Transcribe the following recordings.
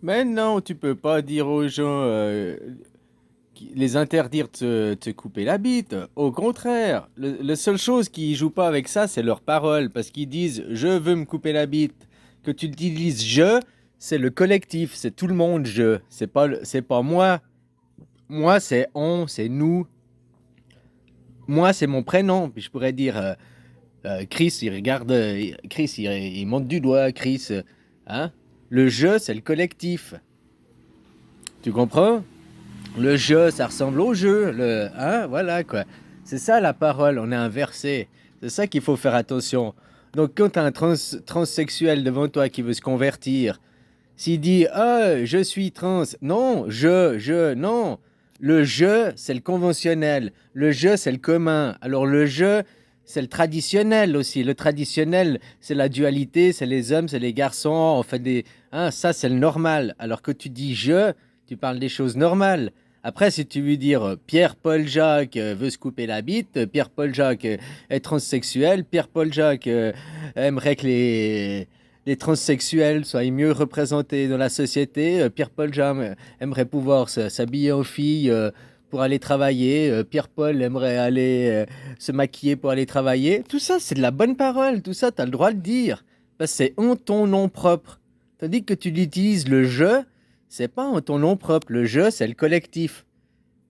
Mais non, tu peux pas dire aux gens, les interdire de se couper la bite. Au contraire, la seule chose qui joue pas avec ça, c'est leurs paroles, parce qu'ils disent je veux me couper la bite. Que tu utilises je, c'est le collectif, c'est tout le monde je. C'est pas moi. Moi, c'est on, c'est nous. Moi, c'est mon prénom. Puis je pourrais dire Chris, il regarde, Chris, il monte du doigt, Chris. Hein? Le je, c'est le collectif. Tu comprends? Le jeu, ça ressemble au jeu. Hein, voilà quoi. C'est ça la parole, on est inversé. C'est ça qu'il faut faire attention. Donc quand tu as un transsexuel devant toi qui veut se convertir, s'il dit ah, je suis trans, non, non. Le je, c'est le conventionnel. Le je, c'est le commun. Alors le je, c'est le traditionnel aussi. Le traditionnel, c'est la dualité, c'est les hommes, c'est les garçons. On fait des. Hein, ça, c'est le normal. Alors que tu dis je, tu parles des choses normales. Après, si tu veux dire Pierre-Paul Jacques veut se couper la bite, Pierre-Paul Jacques est transsexuel, Pierre-Paul Jacques aimerait que les transsexuels soient mieux représentés dans la société. Pierre-Paul Jam aimerait pouvoir s'habiller en fille pour aller travailler. Pierre-Paul aimerait aller se maquiller pour aller travailler. Tout ça, c'est de la bonne parole. Tout ça, tu as le droit de dire. Parce que c'est en ton nom propre. Tandis que tu utilises le je, c'est pas en ton nom propre. Le je, c'est le collectif.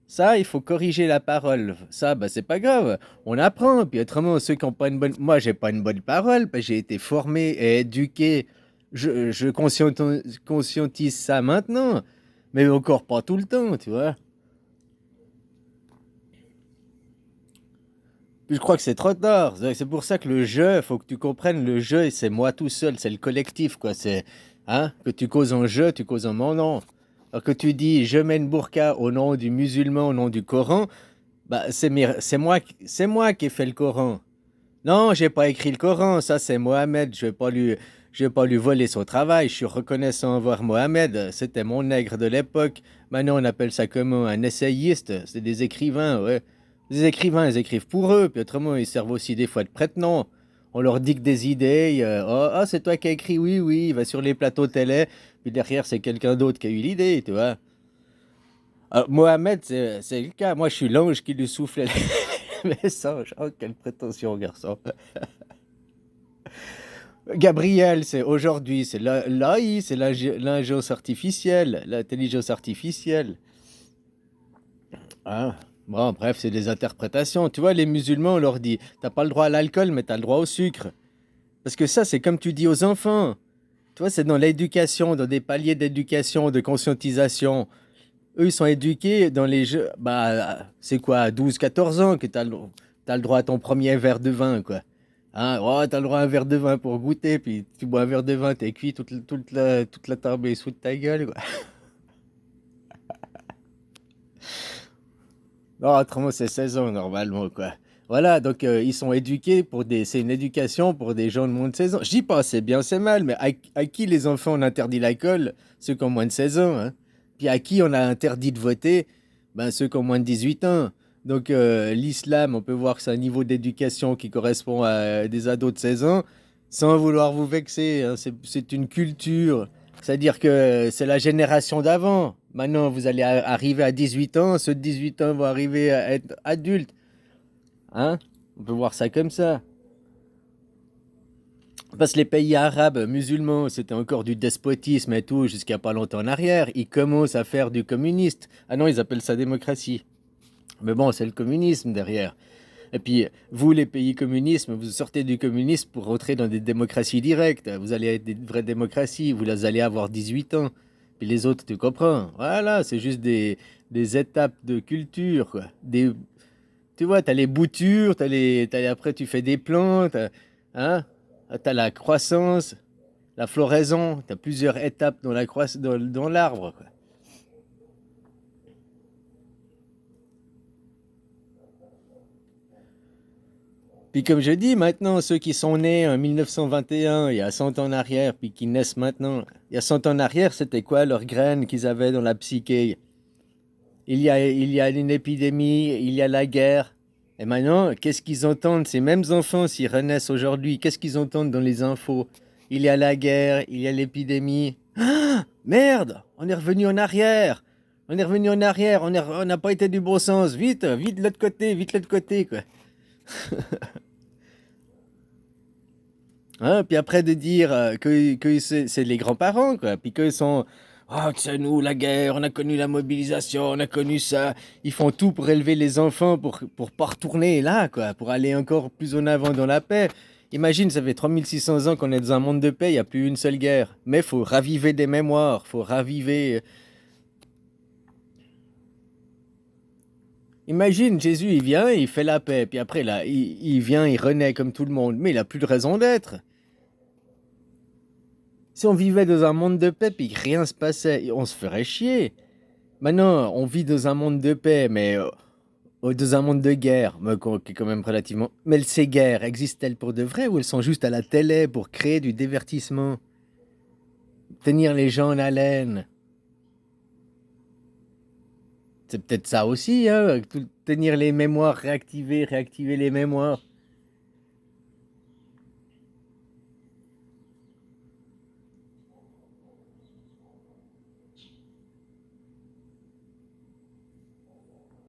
Ça, il faut corriger la parole. Ça, bah, c'est pas grave. On apprend. Puis autrement, ceux qui n'ont pas une bonne. Moi, j'ai pas une bonne parole. Parce que j'ai été formé et éduqué. Je conscientise ça maintenant. Mais encore pas tout le temps, tu vois. Puis je crois que c'est trop tard. C'est pour ça que le jeu, faut que tu comprennes le jeu, c'est moi tout seul, c'est le collectif, quoi. C'est, hein, que tu causes en jeu, tu causes en mon nom. Alors que tu dis, je mets une burqa au nom du musulman, au nom du Coran, bah, c'est moi qui ai fait le Coran. Non, j'ai pas écrit le Coran, ça c'est Mohamed, je vais pas lui voler son travail, je suis reconnaissant envers Mohamed, c'était mon nègre de l'époque. Maintenant on appelle ça comment? Un essayiste, c'est des écrivains, ouais. Les écrivains, ils écrivent pour eux, puis autrement ils servent aussi des fois de prête-nom. On leur dicte des idées, oh, c'est toi qui as écrit, oui, oui, il va sur les plateaux télé, puis derrière c'est quelqu'un d'autre qui a eu l'idée, tu vois. Alors, Mohamed, c'est le cas, moi je suis l'ange qui lui souffle les messages. Oh, quelle prétention, garçon. Gabriel, c'est aujourd'hui, c'est l'AI, c'est l'intelligence artificielle, l'intelligence artificielle. Hein. Bon, bref, c'est des interprétations. Tu vois, les musulmans, on leur dit, t'as pas le droit à l'alcool, mais t'as le droit au sucre. Parce que ça, c'est comme tu dis aux enfants. Tu vois, c'est dans l'éducation, dans des paliers d'éducation, de conscientisation. Eux, ils sont éduqués dans les jeux. Bah, c'est quoi, à 12, 14 ans que t'as le droit à ton premier verre de vin, quoi. Hein, oh, t'as le droit à un verre de vin pour goûter, puis tu bois un verre de vin, t'es cuit, toute la table est sous de ta gueule, quoi. Non, autrement, c'est 16 ans, normalement, quoi. Voilà, donc ils sont éduqués pour des. C'est une éducation pour des gens de moins de 16 ans. Je dis pas c'est bien, c'est mal, mais à qui les enfants on interdit l'alcool? Ceux qui ont moins de 16 ans, hein. Puis à qui on a interdit de voter? Ben, ceux qui ont moins de 18 ans. Donc l'islam, on peut voir que c'est un niveau d'éducation qui correspond à des ados de 16 ans, sans vouloir vous vexer, hein. C'est une culture. C'est-à-dire que c'est la génération d'avant. Maintenant, vous allez arriver à 18 ans, ceux de 18 ans vont arriver à être adultes. Hein? On peut voir ça comme ça. Parce que les pays arabes musulmans, c'était encore du despotisme et tout, jusqu'à pas longtemps en arrière. Ils commencent à faire du communiste. Ah non, ils appellent ça démocratie. Mais bon, c'est le communisme derrière. Et puis, vous, les pays communistes, vous sortez du communisme pour rentrer dans des démocraties directes. Vous allez être des vraies démocraties. Vous allez avoir 18 ans. Puis les autres, tu comprends. Voilà, c'est juste des étapes de culture, quoi. Tu vois, t'as les boutures, après tu fais des plantes, hein? T'as la croissance, la floraison, t'as plusieurs étapes dans l'arbre, quoi. Puis comme je dis, maintenant, ceux qui sont nés en 1921, il y a 100 ans en arrière, puis qui naissent maintenant, il y a 100 ans en arrière, c'était quoi leurs graines qu'ils avaient dans la psyché? Il y a une épidémie, il y a la guerre. Et maintenant, qu'est-ce qu'ils entendent, ces mêmes enfants, s'ils renaissent aujourd'hui, qu'est-ce qu'ils entendent dans les infos? Il y a la guerre, il y a l'épidémie. Merde, on est revenu en arrière. On est revenu en arrière, on n'a pas été du bon sens. Vite, vite de l'autre côté, vite de l'autre côté, quoi. Hein, puis après de dire que c'est les grands-parents, quoi. Puis qu'ils sont... Ah, tu sais, nous, la guerre, on a connu la mobilisation, on a connu ça. Ils font tout pour élever les enfants, pour pas retourner là, quoi. Pour aller encore plus en avant dans la paix. Imagine, ça fait 3600 ans qu'on est dans un monde de paix, il n'y a plus une seule guerre. Mais faut raviver des mémoires, faut raviver... Imagine, Jésus, il vient, il fait la paix, puis après, là, il vient, il renaît comme tout le monde, mais il a plus de raison d'être. Si on vivait dans un monde de paix, puis que rien se passait, on se ferait chier. Maintenant, on vit dans un monde de paix, mais dans un monde de guerre, mais qui est quand même relativement... Mais ces guerres, existent-elles pour de vrai, ou elles sont juste à la télé pour créer du divertissement? Tenir les gens en haleine. C'est peut-être ça aussi, hein, tenir les mémoires, réactiver les mémoires.